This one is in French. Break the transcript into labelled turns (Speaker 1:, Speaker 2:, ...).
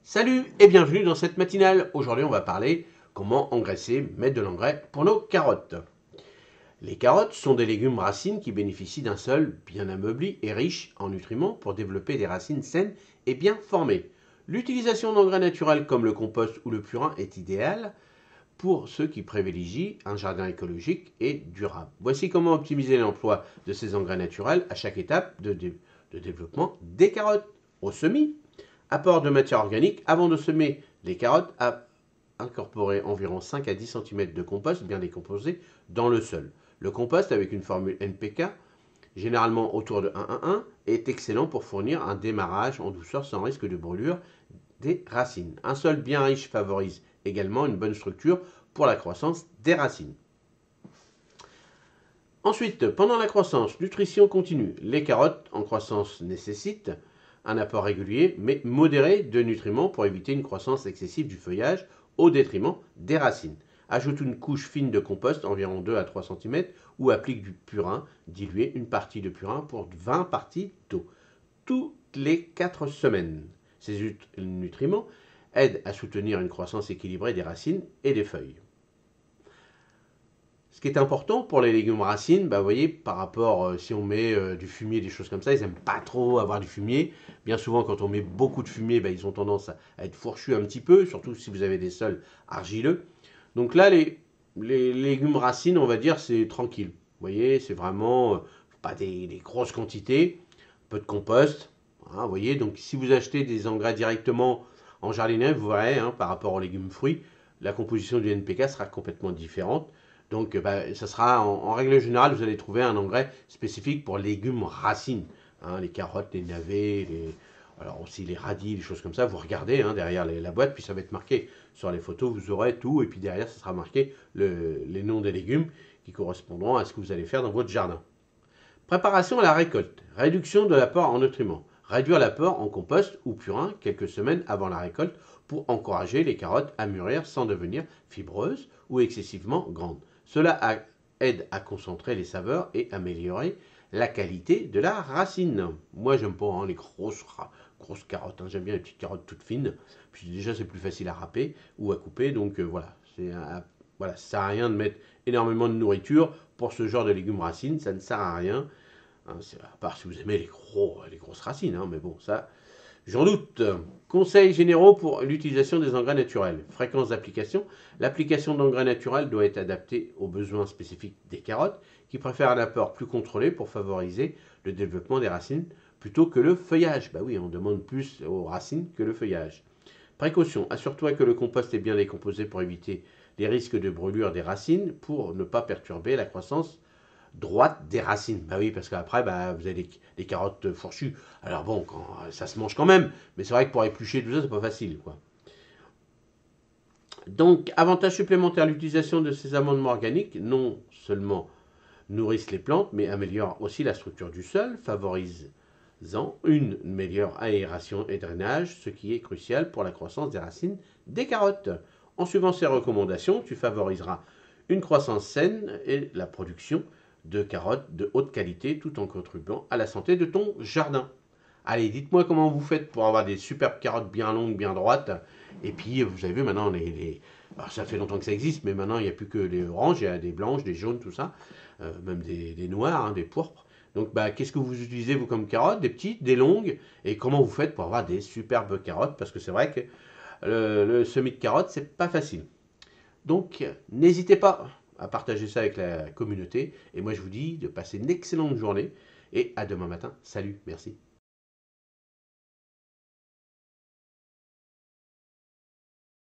Speaker 1: Salut et bienvenue dans cette matinale. Aujourd'hui, on va parler comment engraisser, mettre de l'engrais pour nos carottes. Les carottes sont des légumes racines qui bénéficient d'un sol bien ameubli et riche en nutriments pour développer des racines saines et bien formées. L'utilisation d'engrais naturels comme le compost ou le purin est idéale pour ceux qui privilégient un jardin écologique et durable. Voici comment optimiser l'emploi de ces engrais naturels à chaque étape de développement des carottes. Au semis, apport de matière organique. Avant de semer les carottes, à incorporer environ 5 à 10 cm de compost bien décomposé dans le sol. Le compost avec une formule NPK, généralement autour de 1,1, est excellent pour fournir un démarrage en douceur sans risque de brûlure des racines. Un sol bien riche favorise également une bonne structure pour la croissance des racines. Ensuite, pendant la croissance, nutrition continue. Les carottes en croissance nécessitent un apport régulier mais modéré de nutriments pour éviter une croissance excessive du feuillage au détriment des racines. Ajoute une couche fine de compost, environ 2 à 3 cm, ou applique du purin dilué, une partie de purin pour 20 parties d'eau, toutes les 4 semaines. Ces nutriments aident à soutenir une croissance équilibrée des racines et des feuilles. Ce qui est important pour les légumes racines, vous voyez, par rapport, si on met du fumier, des choses comme ça, ils n'aiment pas trop avoir du fumier. Bien souvent, quand on met beaucoup de fumier, ils ont tendance à être fourchus un petit peu, surtout si vous avez des sols argileux. Donc là, les légumes racines, on va dire, c'est tranquille. Vous voyez, c'est vraiment pas des grosses quantités, peu de compost. Hein, vous voyez, donc si vous achetez des engrais directement en jardinerie, vous verrez, par rapport aux légumes fruits, la composition du NPK sera complètement différente. Donc, ça sera en règle générale, vous allez trouver un engrais spécifique pour légumes racines. Hein, les carottes, les navets, alors aussi les radis, les choses comme ça. Vous regardez derrière la boîte, puis ça va être marqué sur les photos, vous aurez tout. Et puis derrière, ça sera marqué les noms des légumes qui correspondront à ce que vous allez faire dans votre jardin. Préparation à la récolte. Réduction de l'apport en nutriments. Réduire l'apport en compost ou purin quelques semaines avant la récolte pour encourager les carottes à mûrir sans devenir fibreuses ou excessivement grandes. Cela aide à concentrer les saveurs et améliorer la qualité de la racine. Moi, j'aime pas les grosses carottes. J'aime bien les petites carottes toutes fines. Puis déjà, c'est plus facile à râper ou à couper. Donc voilà, ça sert à rien de mettre énormément de nourriture pour ce genre de légumes racines. Ça ne sert à rien. À part si vous aimez les grosses racines. Mais bon, ça, j'en doute. Conseils généraux pour l'utilisation des engrais naturels. Fréquence d'application. L'application d'engrais naturels doit être adaptée aux besoins spécifiques des carottes, qui préfèrent un apport plus contrôlé pour favoriser le développement des racines plutôt que le feuillage. Oui, on demande plus aux racines que le feuillage. Précaution. Assure-toi que le compost est bien décomposé pour éviter les risques de brûlure des racines pour ne pas perturber la croissance droite des racines. Oui, parce qu'après, vous avez des carottes fourchues. Alors bon, ça se mange quand même, mais c'est vrai que pour éplucher tout ça, c'est pas facile, quoi. Donc, avantage supplémentaire, l'utilisation de ces amendements organiques, non seulement nourrissent les plantes, mais améliorent aussi la structure du sol, favorisant une meilleure aération et drainage, ce qui est crucial pour la croissance des racines des carottes. En suivant ces recommandations, tu favoriseras une croissance saine et la production de carottes de haute qualité tout en contribuant à la santé de ton jardin. Allez, dites-moi comment vous faites pour avoir des superbes carottes bien longues, bien droites. Et puis, vous avez vu maintenant, alors, ça fait longtemps que ça existe, mais maintenant, il n'y a plus que des oranges, il y a des blanches, des jaunes, tout ça. Même des noirs, des pourpres. Donc, qu'est-ce que vous utilisez, vous, comme carottes? Des petites, des longues? Et comment vous faites pour avoir des superbes carottes? Parce que c'est vrai que le semis de carottes, c'est pas facile. Donc, n'hésitez pas à partager ça avec la communauté. Et moi, je vous dis de passer une excellente journée. Et à demain matin. Salut, merci.